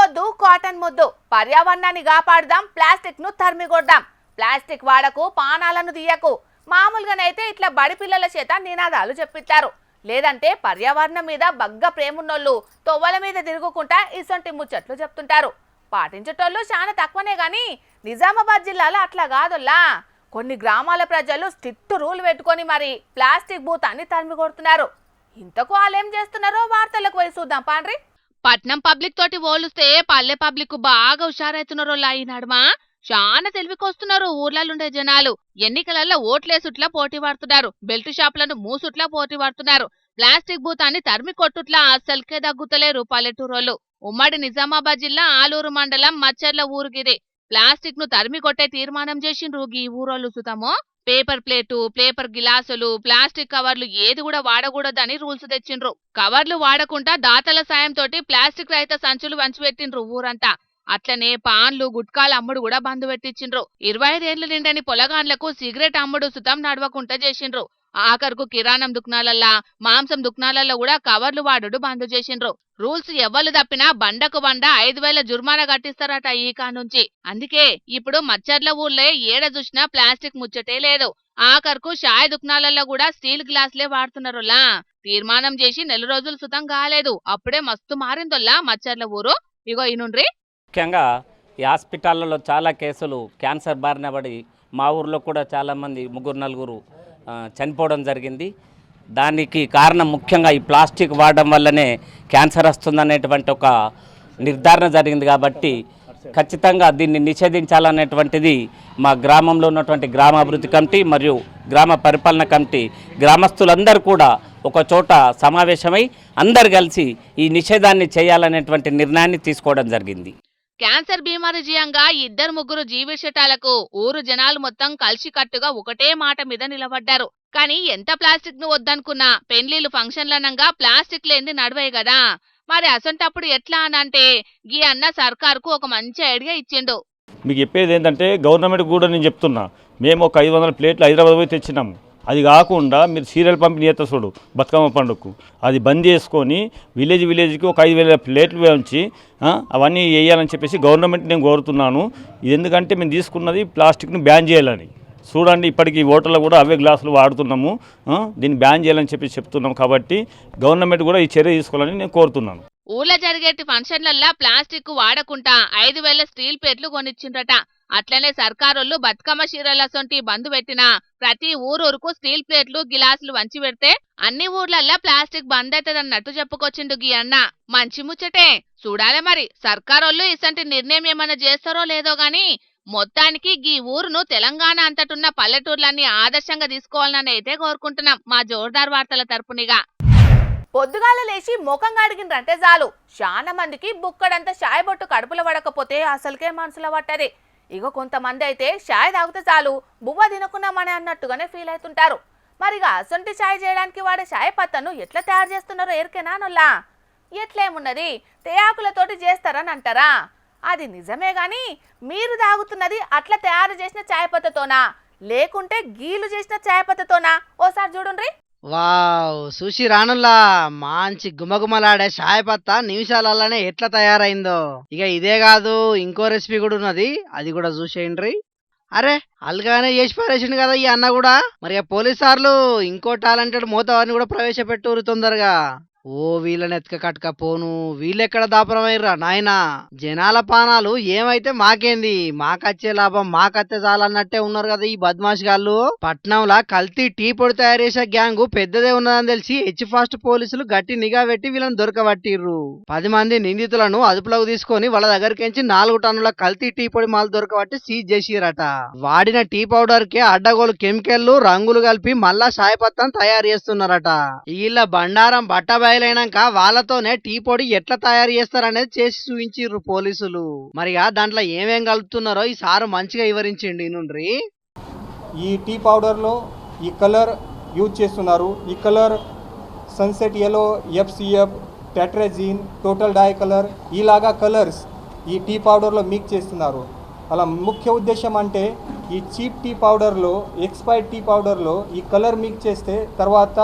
వద్దు కాటన్ ముద్దు పర్యావరణాన్ని కాపాడదాం ప్లాస్టిక్ ను తరిమికొడదాం ప్లాస్టిక్ వాడకు పానాలను తీయకు మామూలుగానైతే ఇట్లా బడి పిల్లల చేత నినాదాలు చెప్పిస్తారు లేదంటే పర్యావరణం మీద బగ్గ ప్రేమున్నోళ్ళు తొవ్వల మీద తిరుగుకుంటా ఇసొంటి ముచ్చట్లు చెప్తుంటారు పాటించేటోళ్ళు చాలా తక్కువనే గాని నిజామాబాద్ జిల్లాలో అట్లా కాదుల్లా కొన్ని గ్రామాల ప్రజలు స్ట్రిక్ట్ రూల్ పెట్టుకొని మరి ప్లాస్టిక్ భూతాన్ని తరిమికొడుతున్నారు ఇంతకు వాళ్ళేం చేస్తున్నారో వార్తలకు పోయి చూద్దాం పాండ్రి పట్నం పబ్లిక్ తోటి పోలుస్తే పల్లె పబ్లిక్ బాగా హుషారైతున్నారు ఈ నడుమ చాలా తెలివికొస్తున్నారు ఊర్లలుండే జనాలు ఎన్నికలలో ఓట్లేసుట్లా పోటీ పడుతున్నారు బెల్ట్ షాపులను మూసుట్లా పోటీ పడుతున్నారు ప్లాస్టిక్ భూతాన్ని తరిమి కొట్టుట్లా అస్సలకే దగ్గుతలేరు పల్లెటూరోళ్ళు ఉమ్మడి నిజామాబాద్ జిల్లా ఆలూరు మండలం మచ్చర్ల ఊరుగిది ప్లాస్టిక్ ను తరిమి కొట్టే తీర్మానం చేసిండ్రు ఈ ఊరోళ్ళు సుతమో పేపర్ ప్లేటు పేపర్ గిలాసులు ప్లాస్టిక్ కవర్లు ఏది కూడా వాడకూడదని రూల్స్ తెచ్చిండ్రు కవర్లు వాడకుండా దాతల సాయంతో ప్లాస్టిక్ రహిత సంచులు వంచిపెట్టిండ్రు ఊరంతా అట్లనే పాన్లు గుట్కాల అమ్ముడు కూడా బంద్ పెట్టించిండ్రు 25 ఏళ్లు నిండని పొలగాన్లకు సిగరెట్ అమ్ముడు సుతం నడవకుండా చేసిండ్రు ఆఖరుకు కిరాణం దుకాణాలల్లా మాంసం దుకాణాలలో కూడా కవర్లు వాడుడు బంద్ చేసిండ్రు రూల్స్ ఎవ్వలు తప్పినా బండకు బండ 5,000 జుర్మానా కట్టిస్తారట ఈ నుంచి అందుకే ఇప్పుడు మచ్చర్ల ఊళ్ళే ఏడ చూసినా ప్లాస్టిక్ ముచ్చటే లేదు ఆఖరుకు షాయ్ దుకాణాలలో కూడా స్టీల్ గ్లాసులే వాడుతున్నారులా తీర్మానం చేసి నెల రోజులు సుతం కాలేదు అప్పుడే మస్తు మారిందొల్లా మచ్చర్ల ఊరు ఇగో ఈనుండ్రి ముఖ్యంగా ఈ హాస్పిటళ్లలో చాలా కేసులు క్యాన్సర్ బారిన పడి మా ఊర్లో కూడా చాలామంది 3-4 చనిపోవడం జరిగింది దానికి కారణం ముఖ్యంగా ఈ ప్లాస్టిక్ వాడడం వల్లనే క్యాన్సర్ వస్తుందనేటువంటి ఒక నిర్ధారణ జరిగింది కాబట్టి ఖచ్చితంగా దీన్ని నిషేధించాలనేటువంటిది మా గ్రామంలో ఉన్నటువంటి గ్రామాభివృద్ధి కమిటీ మరియు గ్రామ పరిపాలన కమిటీ గ్రామస్తులందరూ కూడా ఒక చోట సమావేశమై అందరు కలిసి ఈ నిషేధాన్ని చేయాలనేటువంటి నిర్ణయాన్ని తీసుకోవడం జరిగింది క్యాన్సర్ బీమారి జీయంగా 2-3 జీవిషటాలకు ఊరు జనాలు మొత్తం కలిసికట్టుగా ఒకటే మాట మీద నిలబడ్డారు కానీ ఎంత ప్లాస్టిక్ ను వద్దనుకున్నా పెళ్లిళ్ళు ఫంక్షన్లనంగా ప్లాస్టిక్ లేని నడవే కదా మరి అసంటప్పుడు ఎట్లా అనంటే గీ అన్న సర్కారుకు ఒక మంచి ఐడియా ఇచ్చిండు మీకు చెప్పేది ఏంటంటే గవర్నమెంట్ కూడా నేను చెప్తున్నా మేము ఒక 500 ప్లేట్లు హైదరాబాద్ పోయి తెచ్చినాము అది కాకుండా మీరు సీరియల్ పంపిణీ చేస్తారు చూడు బతుకమ్మ పండుగకు అది బంద్ చేసుకొని విలేజ్కి ఒక 5,000 ప్లేట్లు ఉంచి అవన్నీ వేయాలని చెప్పేసి గవర్నమెంట్ నేను కోరుతున్నాను ఇది ఎందుకంటే మేము తీసుకున్నది ప్లాస్టిక్ను బ్యాన్ చేయాలని చూడండి ఇప్పటికీ హోటల్లో కూడా అవే గ్లాసులు వాడుతున్నాము దీన్ని బ్యాన్ చేయాలని చెప్పి చెప్తున్నాం కాబట్టి గవర్నమెంట్ కూడా ఈ చర్య తీసుకోవాలని నేను కోరుతున్నాను ఊళ్ళో జరిగేటి ఫంక్షన్లల్లా ప్లాస్టిక్ వాడకుండా 5,000 స్టీల్ ప్లేట్లు కొనిచ్చిండ్రట అట్లనే సర్కారోళ్ళు బతుకమ్మ చీరలసొంటి బంద్ పెట్టినా ప్రతి ఊరూరుకు స్టీల్ ప్లేట్లు గిలాసులు వంచి పెడితే అన్ని ఊర్లల్లా ప్లాస్టిక్ బంద్ అవుతుందన్నట్టు చెప్పుకొచ్చిండు గీ అన్న మంచి ముచ్చటే చూడాలే మరి సర్కారోళ్ళు ఇసంటి నిర్ణయం ఏమన్నా చేస్తారో లేదో గాని మొత్తానికి గీ ఊరును తెలంగాణ అంతటున్న పల్లెటూర్లన్నీ ఆదర్శంగా తీసుకోవాలని అయితే కోరుకుంటున్నాం మా జోర్దార్ వార్తల తరపునిగా పొద్దుగాల లేచి ముఖం కడిగిండ్రంటే చాలు చాలా మందికి బుక్కడంత షాయ్ బొట్టు కడుపులో పడకపోతే అసలుకే మనసులో పట్టది ఇక కొంతమంది అయితే షాయ్ తాగితే చాలు బువ్వ తినకున్నామని అన్నట్టుగానే ఫీల్ అవుతుంటారు మరిగా అసొంటి షాయ్ చేయడానికి వాడే షాయ్ పత్తను ఎట్లా తయారు చేస్తున్నారో ఎరికేనా నొల్లా ఎట్లేమున్నది తేయాకులతోటి చేస్తారని అంటారా అది నిజమే గాని మీరు తాగుతున్నది అట్లా తయారు చేసిన చాయ్ పత్తతోనా లేకుంటే గీలు చేసిన చాయ్ పత్తతోనా ఓసారి చూడండి వావ్ సుషి రానుల్లా మంచి గుమగుమలాడే షాయ్ పత్తా నిమిషాలలోనే ఎట్లా తయారైందో ఇక ఇదే కాదు ఇంకో రెసిపీ కూడా ఉన్నది అది కూడా చూసేయండి అరే అల్గానే చేసి పారేసిండు కదా ఈ అన్న కూడా మరి పోలీసు సార్లు ఇంకో టాలెంటెడ్ మోతవారిని కూడా ప్రవేశపెట్టూరు తొందరగా ఓ వీళ్ళని ఎత్క కట్టుక పోను వీళ్ళెక్కడ దాపరమైర్రా నాయనా జనాల పానాలు ఏమైతే మాకేంది మాకచ్చే లాభం మాకత్తే చాలన్నట్టే ఉన్నారు కదా ఈ బద్మాష్ గాళ్ళు పట్నంలా కల్తీ టీ పొడి తయారు చేసే గ్యాంగ్ పెద్దదే ఉన్నదని తెలిసి ఫాస్ట్ పోలీసులు గట్టి నిఘా పెట్టి వీళ్ళని దొరకబట్టిర్రు 10 మంది నిందితులను అదుపులోకి తీసుకొని వాళ్ళ దగ్గరికి 4 టన్నుల కల్తీ టీ పొడి మాలు దొరకబట్టి సీజ్ చేసిరట వాడిన టీ పౌడర్ కి అడ్డగోలు కెమికల్ రంగులు కలిపి మళ్ళా షాయపత్తం తయారు చేస్తున్నారట వీళ్ళ బండారం బయలైనాక వాళ్ళతోనే టీ పొడి ఎట్లా తయారు చేస్తారనేది చేసి చూపించిర్రు పోలీసులు మరిగా దాంట్లో ఏమేం కలుపుతున్నారో ఈ సారు మంచిగా వివరించండి నుండ్రి ఈ టీ పౌడర్లో ఈ కలర్ యూజ్ చేస్తున్నారు ఈ colour sunset yellow FCF tartrazine total dye colour ఇలాగా కలర్స్ ఈ టీ పౌడర్లో మిక్స్ చేస్తున్నారు అలా ముఖ్య ఉద్దేశం అంటే ఈ చీప్ టీ పౌడర్లో ఎక్స్పైర్డ్ టీ పౌడర్లో ఈ కలర్ మిక్స్ చేస్తే తర్వాత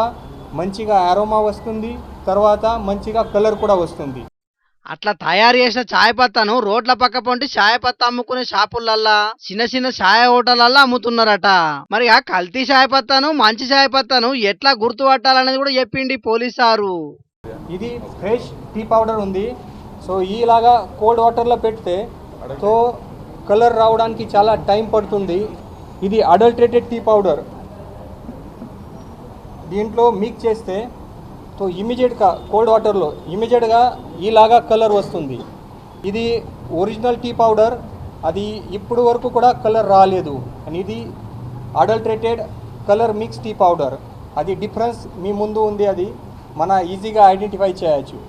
మంచిగా అరోమా వస్తుంది తర్వాత మంచిగా కలర్ కూడా వస్తుంది అట్లా తయారు చేసిన చాయ్ పత్తాను రోడ్ల పక్క పొంటి చాయ్ పత్తా అమ్ముకునే షాపులల్లా చిన్న చిన్న చాయ్ హోటలల్లా అమ్ముతున్నారట. మరి ఆ కల్తీ చాయ్ పత్తాను మంచి చాయ్ పత్తాను ఎట్లా గుర్తుపట్టాలనేది కూడా చెప్పిండి పోలీసారు. ఇది ఫ్రెష్ టీ పౌడర్ ఉంది. సో ఈలాగా కోల్డ్ వాటర్లో పెడితే సో కలర్ రావడానికి చాలా టైం పడుతుంది. ఇది అడల్టరేటెడ్ టీ పౌడర్. దీంట్లో మిక్స్ చేస్తే సో ఇమీడియట్గా కోల్డ్ వాటర్లో ఇమీడియట్గా ఈలాగా కలర్ వస్తుంది. ఇది ఒరిజినల్ టీ పౌడర్, అది ఇప్పుడు వరకు కూడా కలర్ రాలేదు. అని ఇది adulterated colour mix tea powder. అది డిఫరెన్స్ మీ ముందు ఉంది, అది మన ఈజీగా ఐడెంటిఫై చేయొచ్చు.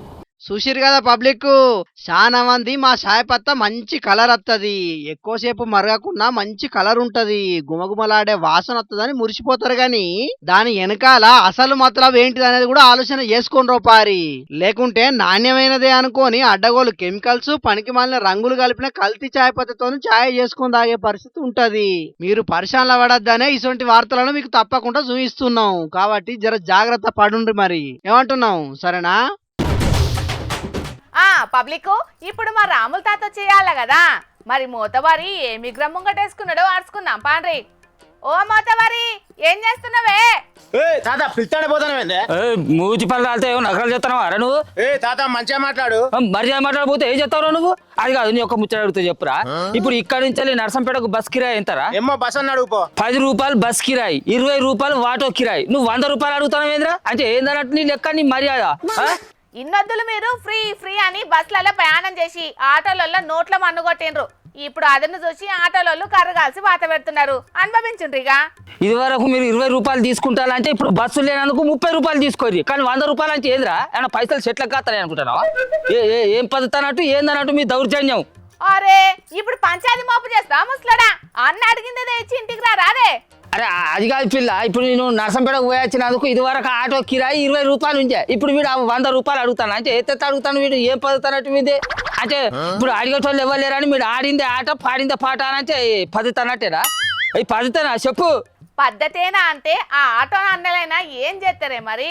చూసిరు కదా పబ్లిక్, చాలా మంది మా చాయ్ పత్తా మంచి కలర్ వస్తుంది, ఎక్కువసేపు మరగకుండా మంచి కలర్ ఉంటది, గుమగుమలాడే వాసన వస్తుందని మురిసిపోతారు. గాని దాని వెనకాల అసలు మతలబ్ ఏంటిది అనేది కూడా ఆలోచన చేసుకొని రూపారి. లేకుంటే నాణ్యమైనదే అనుకొని అడ్డగోలు కెమికల్స్ పనికి మాలిన రంగులు కలిపిన కల్తీ చాయ్ పత్తితో చాయ్ చేసుకొని తాగే పరిస్థితి ఉంటది. మీరు పరిశానలో పడద్దనే ఇటువంటి వార్తలను మీకు తప్పకుండా చూపిస్తున్నాం. కాబట్టి జర జాగ్రత్త పడుండ్రి. మరి ఏమంటున్నాం, సరేనా? పబ్లిక్ ఇప్పుడు మా రాముల తాత చేయాల కదా, మరి మోతవారి ఏమి గ్రమ్ముంగటేసుకున్నాడో ఆడుచుకుందాం పాండ్రి. ఓ మోతవారి, ఏం చేస్తున్నావే? తాత పిలుస్తాడే పోతానే మూతి పళ్ళు రాలితే నగరాలు చెప్తావు అరే నువ్వు? తాత మంచిగా మాట్లాడు. మర్యాద మాట్లాడబోతే ఏం చెప్తావు నువ్వు? అది కాదు, నీ ఒక ముచ్చట అడుగుతా చెప్పురా. ఇప్పుడు ఇక్కడ నుంచి నర్సంపేటకు బస్ కిరాయి ఎంతరా? ఏమో బస్ అని అడుగుపో. 10 రూపాయలు బస్ కిరాయి, 20 రూపాయలు ఆటో కిరాయి, నువ్వు 100 రూపాయలు అడుగుతావు ఏంద్రా? అంటే ఏందన్నట్టు నీ లెక్క, నీ మర్యాద? ఇన్నొద్దులు మీరు ఫ్రీ ఫ్రీ అని బస్సులలో ప్రయాణం చేసి ఆటోలలో నోట్ల మన్నుగొట్టిండ్రు. ఇప్పుడు అదను చూసి ఆటోలలో కర్రగాల్సి వాత పెడుతున్నారు. అనుభవించుండ్రిగా. ఇది వరకు మీరు 20 రూపాయలు తీసుకుంటారంటే ఇప్పుడు బస్సు లేనందుకు 30 రూపాయలు తీసుకోరు. కానీ 100 రూపాయలు అంటే ఏంద్రా? ఏమన్నా పైసలు చెట్లకు కాస్తాయి అనుకుంటున్నావా? ఏం పద్ధతి అన్నట్టు ఏందన్నట్టు మీ దౌర్జన్యం. అరే ఇప్పుడు పంచాయతీ మోపు చేస్తా ముసలాడా? అన్న అడిగిందే ఇచ్చి ఇంటికి రాదే? అరే అది కాదు పిల్ల, ఇప్పుడు నేను నర్సంపేటకు పోయి వచ్చినందుకు ఇది వరకు ఆటో కిరాయి 20 రూపాయలు ఉంచే, ఇప్పుడు వీడు 100 రూపాయలు అడుగుతాను అంటే ఎత్తే అడుగుతాను. వీడు ఏం పద్ధతి అన్నట్టు మీదే? అంటే ఇప్పుడు అడిగేటోళ్ళు ఇవ్వలేరని మీరు ఆడిందే ఆట పాడిందే పాట అని అంటే పద్ధతి అన్నట్టేనా? ఈ పద్ధతేనా చెప్పు? పద్ధతేనా అంటే ఆ ఆటో అన్నలైనా ఏం చేస్తారే మరి?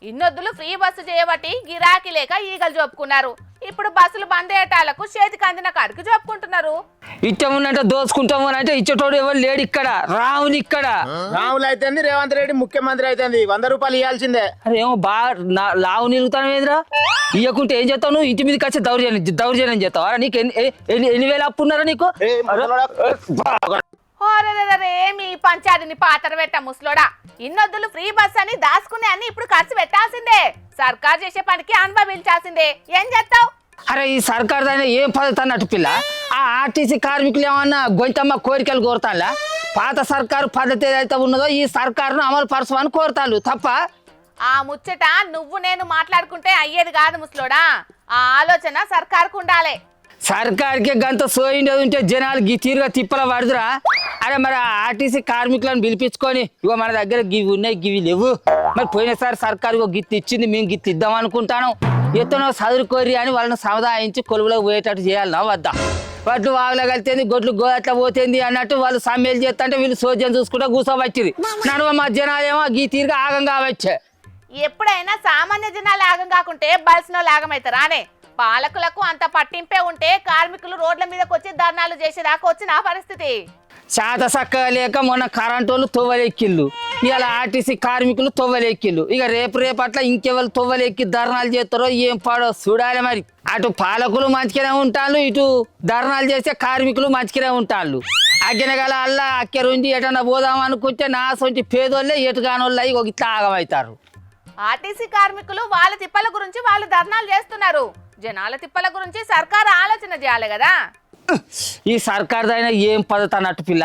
ఇన్నొద్దులు ఫ్రీ బస్సు చేయబట్టి గిరాకీ లేక ఈగలు చెప్పుకున్నారు. ఇప్పుడు బస్సులు బంద్ అయ్యేటాలకు చేతికి అందిన కాడికి చెప్పుకుంటున్నారు. ఇచ్చమునంటే దోసుకుంటాము అని అంటే ఇచ్చేటోడు ఎవరు లేడు ఇక్కడ. రాములు ఇక్కడ రాములు అయితే రేవంత్ రెడ్డి ముఖ్యమంత్రి అయితే 100 రూపాయలు ఇవ్వాల్సిందే. అరే ఏమో బాగా లావు నిలుగుతాను ఏంద్రా? ఇవ్వకుంటే ఏం చేస్తావు నువ్వు? ఇంటి మీదకి వచ్చి దౌర్జన్యం చేస్తావా? నీకు ఎన్ని వేలు అప్పు ఉన్నారా నీకు? మీ పంచాయతీని పాతర పెట్ట ముసలోడా. ఇన్నొద్దులు ఫ్రీ బస్ అని దాచుకునే అన్ని ఇప్పుడు ఖర్చు పెట్టాల్సిందే. సర్కార్ చేసే పనికి అనుభవించాల్సిందే. ఏం చేస్తావు? అరే ఈ సర్కార్ దాని ఏం పద్ధతి అన్నట్టు పిల్ల? ఆ ఆర్టీసీ కార్మికులు ఏమన్నా గొంతమ్మ కోరికలు కోరుతానులా? పాత సర్కారు పద్ధతి ఏదైతే ఉన్నదో ఈ సర్కారును అమలు పరచమని కోరుతాను తప్ప. ఆ ముచ్చట నువ్వు నేను మాట్లాడుకుంటే అయ్యేది కాదు ముసలోడా. ఆ ఆలోచన సర్కారుకు ఉండాలి. సర్కార్కి గంత సోయిండేది ఉంటే జనాలు తీరుగా తిప్పల పడుతురా? అరే మరి ఆర్టీసీ కార్మికులను పిలిపించుకొని ఇగో మన దగ్గర గివి ఉన్నాయి గివి లేవు, మరి పోయినసారి సర్కారు గిత్తి ఇచ్చింది మేము గిత్తి ఇద్దాం అనుకుంటాను, ఎత్తనో చదువుకోరి అని వాళ్ళని సముదాయించి కొలువులోకి పోయేటట్టు చేయాలన్నా వద్దా? వడ్లు వాగులో కలితేంది గొడ్లు గోదట్లా పోతేంది అన్నట్టు వాళ్ళు సమ్మెలు చేస్తుంటే వీళ్ళు సోద్యం చూసుకుంటూ కూర్చోవచ్చింది. నడువ మా జనాలేమో గీ తీరుగా ఆగం కావచ్చే. ఎప్పుడైనా సామాన్య జనాలు ఆగం కాకుంటే బల్సినో లాగమవుతారానే? పాలకులకు అంత పట్టింపే ఉంటే కార్మికులు రోడ్ల మీదకి వచ్చి ధర్నాలు చేసేదాకా వచ్చిన పరిస్థితి. శాత సక్కగా లేక మొన్న కరెంటు వాళ్ళు తొవ్వలెక్కిళ్ళు, ఇవాళ ఆర్టీసీ కార్మికులు తొవ్వలెక్కిళ్ళు. ఇక రేపట్ల ఇంకెవరు తొవ్వలెక్కి ధర్నాలు చేస్తారో ఏం పాడో చూడాలి. మరి అటు పాలకులు మంచిగానే ఉంటాళ్ళు, ఇటు ధర్నాలు చేసే కార్మికులు మంచిగానే ఉంటాళ్ళు. అగ్గినగల అల్లా అక్కరుండి ఎటన్నా పోదాం అనుకుంటే నా సొంటి పేదోళ్ళే ఎటుగానోళ్ళు ఒక ఇట్లా ఆగమవుతారు. ఆర్టీసీ కార్మికులు వాళ్ళ తిప్పల గురించి వాళ్ళు ధర్నాలు చేస్తున్నారు. జనాల తిప్పల గురించి సర్కారు ఆలోచన చేయాలి కదా. ఈ సర్కారుదైనా ఏం పద్ధతి అన్నట్టు పిల్ల?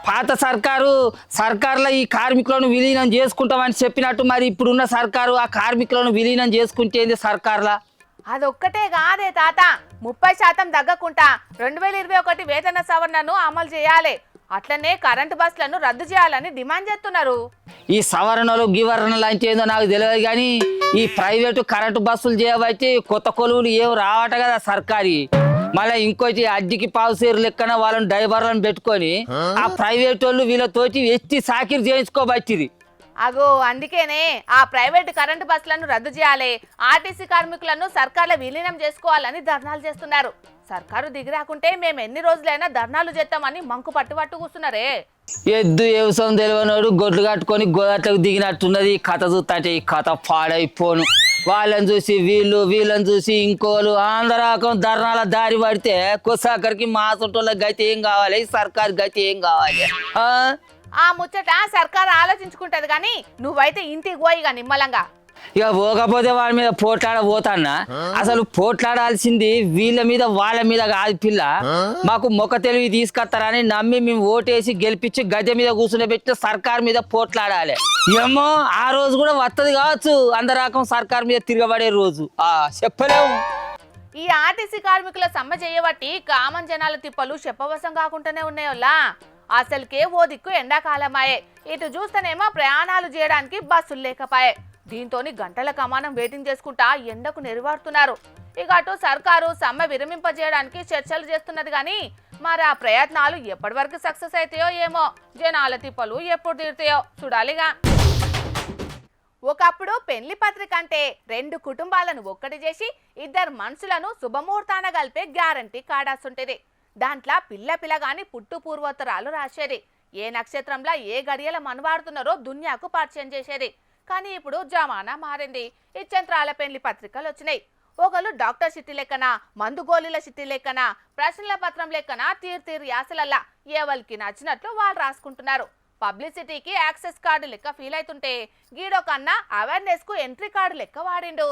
పాత సర్కారులో ఈ కార్మికులను విలీనం చేసుకుంటామని చెప్పినట్టు మరి ఇప్పుడున్న సర్కారు ఆ కార్మికులను విలీనం చేసుకుంటేంది సర్కారులా? అదొక్కటే కాదే తాత, 30% తగ్గకుండా 2021 వేతన సవరణను అమలు చేయాలి. అట్లనే కరెంటు బస్సులను రద్దు చేయాలని డిమాండ్ చేస్తున్నారు. ఈ సవరణలు గివరణలు అంటే ఏందో నాకు తెలియదు కానీ ఈ ప్రైవేటు కరెంటు బస్సులు చేయబట్టి కొత్త కొలువులు ఏం రావట కదా సర్కారీ. మళ్ళీ ఇంకోటి అడ్డికి పావుసేరు లెక్కన వాళ్ళని డ్రైవర్లను పెట్టుకొని ఆ ప్రైవేట్ వాళ్ళు వీళ్ళతోటి ఎత్తి సాకిరి చేయించుకోబట్టిది. అగో అందుకేనే ఆ ప్రైవేట్ కరెంటు బస్సులను రద్దు చేయాలి, ఆర్టీసీ కార్మికులను సర్కార్లో విలీనం చేసుకోవాలని ధర్నాలు చేస్తున్నారు. సర్కారు దిగిరాకుంటే మేము ఎన్ని రోజులైనా ధర్నాలు చేస్తామని మంకు పట్టు కూర్చున్నారే. ఎద్దు వ్యవసాయం తెలియనోడు గొడ్లు కట్టుకొని గోదాట్లకు దిగినట్టున్నది. ఈ కథ చూస్తుంటే ఈ కథ పాడైపోను. వాళ్ళని చూసి వీళ్ళని చూసి ఇంకోలు ఆంధ్రాకం ధర్నాల దారి పడితే కొసాకరికి మా చుట్టూల గతి ఏం కావాలి, ఈ సర్కారు గతి ఏం కావాలి? ఆ ముచ్చట సర్కారు ఆలోచించుకుంటది కానీ నువ్వైతే ఇంటికి పోయిగా నిమ్మలంగా. ఇక పోకపోతే వాళ్ళ మీద పోట్లాడబోతాన్నా. అసలు పోట్లాడాల్సింది వీళ్ళ మీద వాళ్ళ మీద కాదు పిల్ల. మాకు మొక్క తెలివి తీసుకొస్తారని నమ్మి మేము ఓటేసి గెలిపించి గద్దె మీద కూర్చుని పెట్టిన సర్కార్ మీద పోట్లాడాలి. ఏమో ఆ రోజు కూడా వస్తది కావచ్చు, అందరకం సర్కార్ మీద తిరగబడే రోజు. చెప్పలేము. ఈ ఆర్టీసీ కార్మికుల సమ్మె చేయబట్టి కామన్ జనాల తిప్పలు చెప్పవసం కాకుండానే ఉన్నాయోలా. అసలుకే ఓ దిక్కు ఎండాకాలమాయే, ఇటు చూస్తేనేమో ప్రయాణాలు చేయడానికి బస్సులు లేకపాయే. దీంతో గంటల కమానం వెయిటింగ్ చేసుకుంటా ఎండకు నెరవాడుతున్నారు. ఇక అటు సర్కారు సమ్మె విరమింపజేయడానికి చర్చలు చేస్తున్నది కానీ మరి ఆ ప్రయత్నాలు ఎప్పటి వరకు సక్సెస్ అవుతాయో ఏమో. జనాల తిప్పలు ఎప్పుడు తీరుతాయో చూడాలిగా. ఒకప్పుడు పెళ్లి పత్రిక అంటే 2 కుటుంబాలను ఒక్కటి చేసి 2 మనుషులను శుభముహూర్తాన కలిపే గ్యారంటీ కాడాసుంటేది. దాంట్లో పిల్లగాని పుట్టు పూర్వోత్తరాలు రాసేది. ఏ నక్షత్రంలో ఏ గడియల మనవాడుతున్నారో దునియాకు పరిచయం చేసేది. కానీ ఇప్పుడు జమానా మారింది. ఇచ్చంత్రాల పెళ్లి పత్రికలు వచ్చినాయి. ఒకళ్ళు డాక్టర్ చిట్టి లెక్కన, మందు గోళీల చిట్టి లెక్కన, ప్రశ్నల పత్రం లెక్కన తీరు యాసలల్లా ఎవరికి నచ్చినట్లు వాళ్ళు రాసుకుంటున్నారు. పబ్లిసిటీకి యాక్సెస్ కార్డు లెక్క ఫీల్ అవుతుంటే గీడో కన్నా అవేర్నెస్ కు ఎంట్రీ కార్డు లెక్క వాడిండు.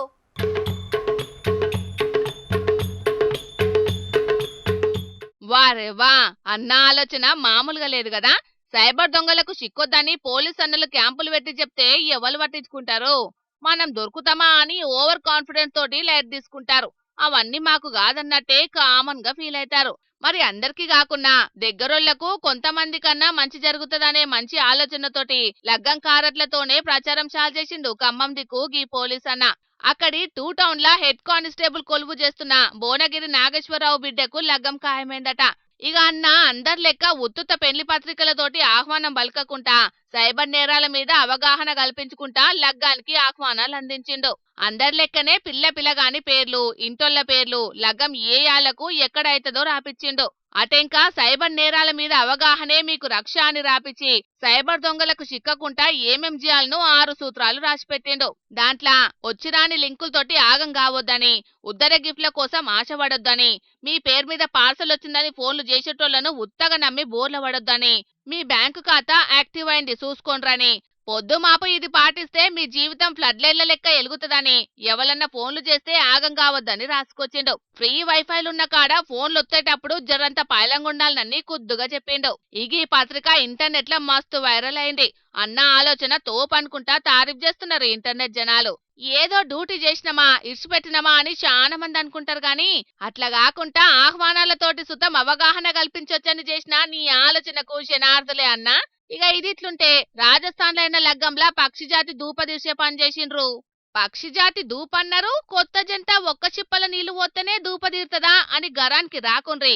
వారే వా అన్న ఆలోచన మామూలుగా లేదు కదా. సైబర్ దొంగలకు చిక్కొద్దని పోలీస్ అన్నలు క్యాంపులు పెట్టి చెప్తే ఎవరు పట్టించుకుంటారు? మనం దొరుకుతామా అని ఓవర్ కాన్ఫిడెన్స్ తోటి లైట్ తీసుకుంటారు. అవన్నీ మాకు కాదన్నట్టే కామన్ గా ఫీల్ అవుతారు. మరి అందరికీ కాకున్నా దగ్గరోళ్లకు కొంతమంది కన్నా మంచి జరుగుతుందనే మంచి ఆలోచనతోటి లగ్గం కారట్లతోనే ప్రచారం చాలు చేసిండు ఖమ్మం దిక్కు గీ పోలీస్ అన్న. అక్కడి 2 టౌన్ల హెడ్ కానిస్టేబుల్ కొలువు చేస్తున్న భువనగిరి నాగేశ్వరరావు బిడ్డకు లగ్గం ఖాయమైందట. ఇక అన్న అందరి లెక్క ఉత్తుత పెళ్లి పత్రికలతోటి ఆహ్వానం పలకకుండా సైబర్ నేరాల మీద అవగాహన కల్పించుకుంటా లగ్గానికి ఆహ్వానాలు అందించిండు. అందరి లెక్కనే పిల్లగాని పేర్లు, ఇంటోళ్ల పేర్లు, లగ్గం ఏ యాళ్లకు ఎక్కడైతదో రాపిచ్చిండు. అటెంకా సైబర్ నేరాల మీద అవగాహనే మీకు రక్ష అని రాపిచ్చి సైబర్ దొంగలకు చిక్కకుండా ఏమేం చేయాలనో 6 సూత్రాలు రాసిపెట్టిండు. దాంట్లో వచ్చిరాని లింకులతోటి ఆగం కావద్దని, ఉద్దర గిఫ్ట్ల కోసం ఆశపడొద్దని, మీ పేరు మీద పార్సల్ వచ్చిందని ఫోన్లు చేసేటోళ్లను ఉత్తగా నమ్మి బోర్ల పడొద్దని, మీ బ్యాంకు ఖాతా యాక్టివ్ అయింది చూసుకోండ్రని, పొద్దు మాపు ఇది పాటిస్తే మీ జీవితం ఫ్లడ్ లైన్ల లెక్క ఎలుగుతుందని, ఎవరన్నా ఫోన్లు చేస్తే ఆగం కావద్దని రాసుకొచ్చిండు. ఫ్రీ వైఫైలున్న కాడ ఫోన్లు వచ్చేటప్పుడు జరంత పాయలంగుండాలనని కుద్దుగా చెప్పిండు. ఈ పత్రిక ఇంటర్నెట్ లో మస్తు వైరల్ అయింది. అన్న ఆలోచన తోపనుకుంటా తారీఫ్ చేస్తున్నారు ఇంటర్నెట్ జనాలు. ఏదో డ్యూటీ చేసినమా ఇడిచిపెట్టినమా అని చాలా మంది అనుకుంటారు గాని అట్లా కాకుండా ఆహ్వానాలతోటి సుతం అవగాహన కల్పించొచ్చని చేసిన నీ ఆలోచనకు శనార్థులే అన్నా. ఇక ఇది ఇట్లుంటే రాజస్థాన్ లో అయిన లగ్గంలా పక్షిజాతి దూపదీసే పని చేసిండ్రు. పక్షిజాతి దూపన్నారు, కొత్త జంట ఒక్క చిప్పల నీళ్లు పోతేనే దూపదీరుతదా అని గరానికి రాకుండ్రి.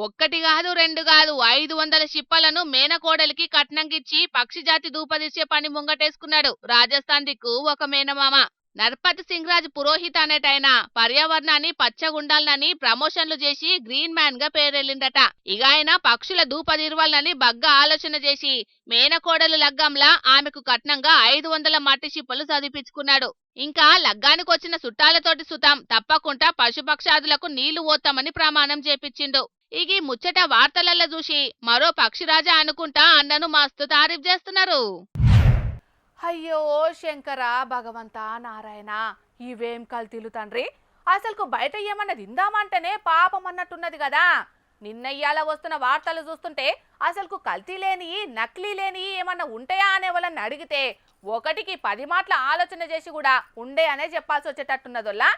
1 కాదు 2 కాదు 500 చిప్పలను మేనకోడలికి కట్నంగిచ్చి పక్షిజాతి దూపదీసే పని ముంగటేసుకున్నాడు రాజస్థాన్ దిక్కు ఒక మేనమామ. నర్పతి సింగ్ రాజ్ పురోహిత్ అనేటైన పర్యావరణాన్ని పచ్చగుండాలని ప్రమోషన్లు చేసి గ్రీన్ మ్యాన్ గా పేరెళ్ళిందట. ఇక ఆయన పక్షుల దూపదీర్వాలని బగ్గా ఆలోచన చేసి మేనకోడలు లగ్గంలా ఆమెకు కట్నంగా 500 మట్టి చిప్పలు చదివించుకున్నాడు. ఇంకా లగ్గానికి వచ్చిన చుట్టాలతోటి సుతం తప్పకుండా పశుపక్షాదులకు నీళ్లు ఓతామని ప్రమాణం చేపించిండు. ఈ ముచ్చట వార్తలల్లో చూసి మరో పక్షిరాజా అనుకుంటా అన్నను మస్తు తారీఫ్ చేస్తున్నారు. అయ్యో శంకర భగవంత నారాయణ, ఇవేం కల్తీలు తండ్రి. అసలుకు బయట ఏమన్నా తిందామంటేనే పాపం అన్నట్టున్నది కదా. నిన్నయ్యాల వస్తున్న వార్తలు చూస్తుంటే అసలుకు కల్తీ లేని నకిలీ లేని ఏమన్నా ఉంటాయా అనే వాళ్ళని అడిగితే 1కి 10 మాటల ఆలోచన చేసి కూడా ఉండే అనే చెప్పాల్సి వచ్చేటట్టున్నదోలా.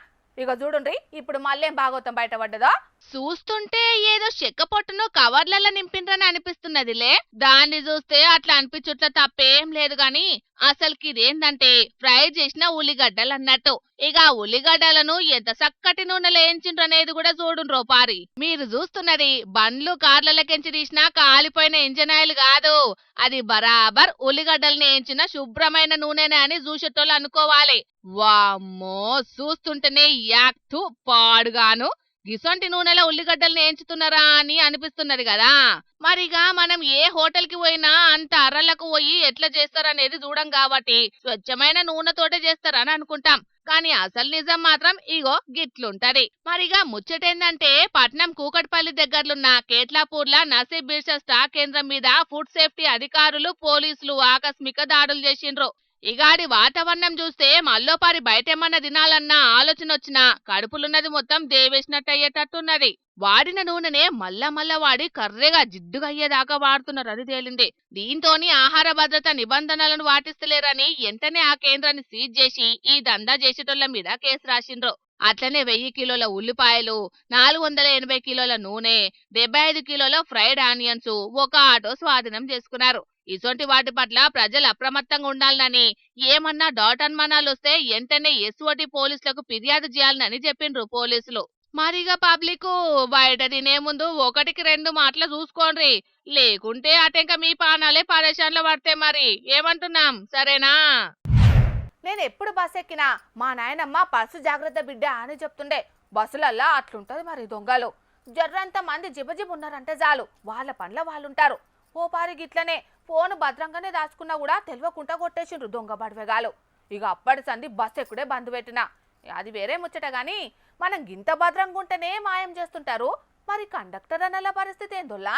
ఇక చూడుండ్రి ఇప్పుడు మళ్ళేం భాగవతం బయటపడ్డదో. చూస్తుంటే ఏదో చెక్క పొట్టును కవర్లలో నింపిండ్రని అనిపిస్తున్నదిలే. దాన్ని చూస్తే అట్లా అనిపించుట్ల తప్పేం లేదు గాని అసలుకి ఇదేందంటే ఫ్రై చేసిన ఉల్లిగడ్డలు అన్నట్టు. ఇక ఆ ఉల్లిగడ్డలను ఎంత చక్కటి నూనెలో వేయించిండ్రనేది కూడా చూడుండ్రో పారి. మీరు చూస్తున్నది బండ్లు కార్లకెంచి తీసిన కాలిపోయిన ఇంజన్ ఆయిల్ కాదు, అది బరాబర్ ఉల్లిగడ్డల్ని వేయించిన శుభ్రమైన నూనెనే అని చూసేటోళ్ళు అనుకోవాలి. వామ్మో, చూస్తుంటేనే యాక్టు పాడుగాను గిసొంటి నూనెలో ఉల్లిగడ్డల్ని వేయించుతున్నారా అని అనిపిస్తున్నది కదా. మరిగా మనం ఏ హోటల్ కి పోయినా అంత అర్రలకు పోయి ఎట్లా చేస్తారనేది చూడం కాబట్టి స్వచ్ఛమైన నూనెతోటే చేస్తారని అనుకుంటాం. కానీ అసలు నిజం మాత్రం ఇగో గిట్లుంటది. మరిగా ముచ్చటేందంటే పట్నం కూకట్పల్లి దగ్గర్లున్న కేట్లాపూర్ల నసీబ్ బిర్సా స్టాక్ కేంద్రం మీద ఫుడ్ సేఫ్టీ అధికారులు పోలీసులు ఆకస్మిక దాడులు చేసిండ్రు. ఇగాడి వాతావరణం చూస్తే మల్లోపారి బయటేమన్నా తినాలన్న ఆలోచన వచ్చినా కడుపులున్నది మొత్తం దేవేసినట్టయ్యేటట్టున్నది. వాడిన నూనెనే మళ్ళా వాడి కర్రెగా జిడ్డుగా అయ్యేదాకా వాడుతున్నారని తేలింది. దీంతోని ఆహార భద్రత నిబంధనలను పాటిస్తలేరని వెంటనే ఆ కేంద్రాన్ని సీజ్ చేసి ఈ దందా చేసేటోళ్ల మీద కేసు రాసిండ్రు. అట్లనే 1000 కిలోల ఉల్లిపాయలు, 480 కిలోల నూనె, 75 కిలోల ఫ్రైడ్ ఆనియన్స్, ఒక ఆటో స్వాధీనం చేసుకున్నారు. ఇసొంటి వాటి పట్ల ప్రజలు అప్రమత్తంగా ఉండాలని, ఏమన్నా డాట్ అనుమానాలు వస్తే వెంటనే ఎస్ఓటి పోలీసులకు ఫిర్యాదు చేయాలని చెప్పిండ్రు పోలీసులు. మరిగా పబ్లిక్ బయట తినే ముందు 1-2 మాటలు చూసుకోండి, లేకుంటే అటెంక మీ పానాలే పరేషాన్లు పడితే మరి ఏమంటున్నాం, సరేనా? నేను ఎప్పుడు బస్ ఎక్కినా మా నాయనమ్మ పర్సు జాగ్రత్త బిడ్డ అని చెప్తుండే. బస్సులల్లా అట్లుంటది మరి దొంగలు. జర్రంత మంది జిబజిబ్ ఉన్నారంటే చాలు వాళ్ళ పనుల వాళ్ళుంటారు. ఓ పారి గిట్లనే ఫోను భద్రంగానే దాచుకున్నా కూడా తెలియకుండా కొట్టేసిండ్రు దొంగ బడివెగాలు. ఇక అప్పటి సంది బస్ ఎక్కుడే బంద్ పెట్టినా అది వేరే ముచ్చట గాని మనం గింత భద్రంగా ఉంటేనే మాయం చేస్తుంటారు. మరి కండక్టర్ అన్నల పరిస్థితి ఏందోలా?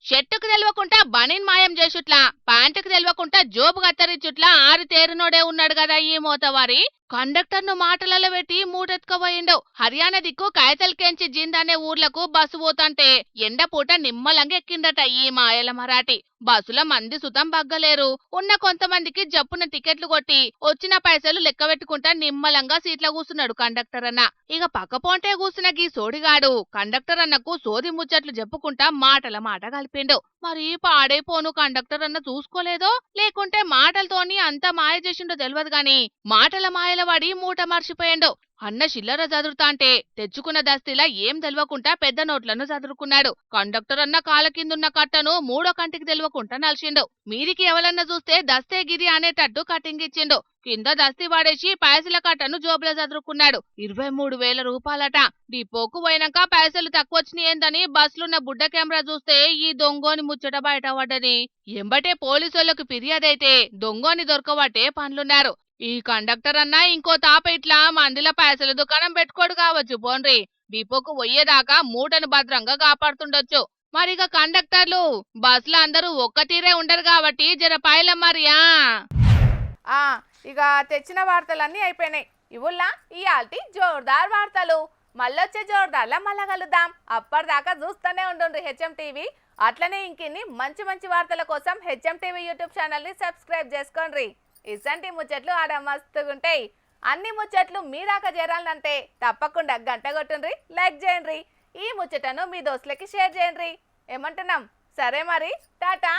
షర్టుకు తెలవకుండా బనీన్ మాయం చేసుట్లా, ప్యాంటుకు తెలవకుండా జోబు కత్తరించుట్లా ఆరితేరునోడే ఉన్నాడు కదా ఈ మోతవారి. కండక్టర్ ను మాటలలో పెట్టి మూటెత్తుకపోయిండు. హర్యానా దిక్కు కాయతల్కేంచి జింద్ అనే ఊర్లకు బస్సు పోతంటే ఎండపూట నిమ్మలంగా ఎక్కిండట ఈ మాయల మరాఠీ. బస్సుల మంది సుతం బగ్గలేరు. ఉన్న కొంతమందికి జప్పున టికెట్లు కొట్టి వచ్చిన పైసలు లెక్క పెట్టుకుంటా నిమ్మలంగా సీట్ల కూసున్నాడు కండక్టర్ అన్న. ఇక పక్కపోంటే కూసిన గీ సోడిగాడు కండక్టర్ అన్నకు సోది ముచ్చట్లు చెప్పుకుంటా మాటల మాట కలిపిండు. మరి పాడైపోను కండక్టర్ అన్న చూసుకోలేదో, లేకుంటే మాటలతోని అంత మాయ చేసిండో తెలియదు గాని మాటల మాయల వాడి మూట మర్చిపోయిండు. అన్న చిల్లర చదురుతా అంటే తెచ్చుకున్న దస్తీలా ఏం తెలవకుండా పెద్ద నోట్లను చదురుకున్నాడు. కండక్టర్ అన్న కాళ్ళ కిందున్న కట్టను 3వ కంటికి తెలవకుండా నలిచిండు. మీదికి ఎవరన్నా చూస్తే దస్తే గిరి అనేటట్టు కటింగ్ ఇచ్చిండు. కింద దస్తీ వాడేసి పైసల కట్టను జోబులో చదురుకున్నాడు. 23,000 రూపాయలట. డిపోకు పోయినాక పైసలు తక్కువ వచ్చినాయేందని బస్సులున్న బుడ్డ కెమెరా చూస్తే ఈ దొంగోని ముచ్చట బయట పడ్డది. ఎంబటే పోలీసులకు ఫిర్యాదైతే దొంగోని దొరకబట్టే పనులున్నారు. ఈ కండక్టర్ అన్నా ఇంకో తాప ఇట్లా మందిల పైసల దుకాణం పెట్టుకోడు కావచ్చు. పోన్రి, డిపోకు పోయేదాకా మూటను భద్రంగా కాపాడుతుండొచ్చు. మరిగా కండక్టర్లు బస్సులో అందరూ ఒక్క తీరే ఉండరు కాబట్టి జర పైల మరియా. ఇక తెచ్చిన వార్తలన్నీ అయిపోయినాయి. ఇవుల్లా ఇయాల్టి జోర్దార్ వార్తలు. మళ్ళొచ్చే జోర్దార్లా మళ్ళా కలుద్దాం. అప్పటిదాకా చూస్తూనే ఉండండి హెచ్ఎం టీవీ. అట్లనే ఇంకిన్ని మంచి మంచి వార్తల కోసం హెచ్ఎం టీవీ యూట్యూబ్ ఛానల్ని సబ్స్క్రైబ్ చేసుకోండి. ఇసంటి ముచ్చట్లు ఆడ మస్తుగుంటాయి. అన్ని ముచ్చట్లు మీ దాకా చేరాలంటే తప్పకుండా గంట కొట్టుండ్రి, లైక్ చేయండి. ఈ ముచ్చటను మీ దోస్తులకి షేర్ చేయండి. ఏమంటున్నాం? సరే మరి, టాటా.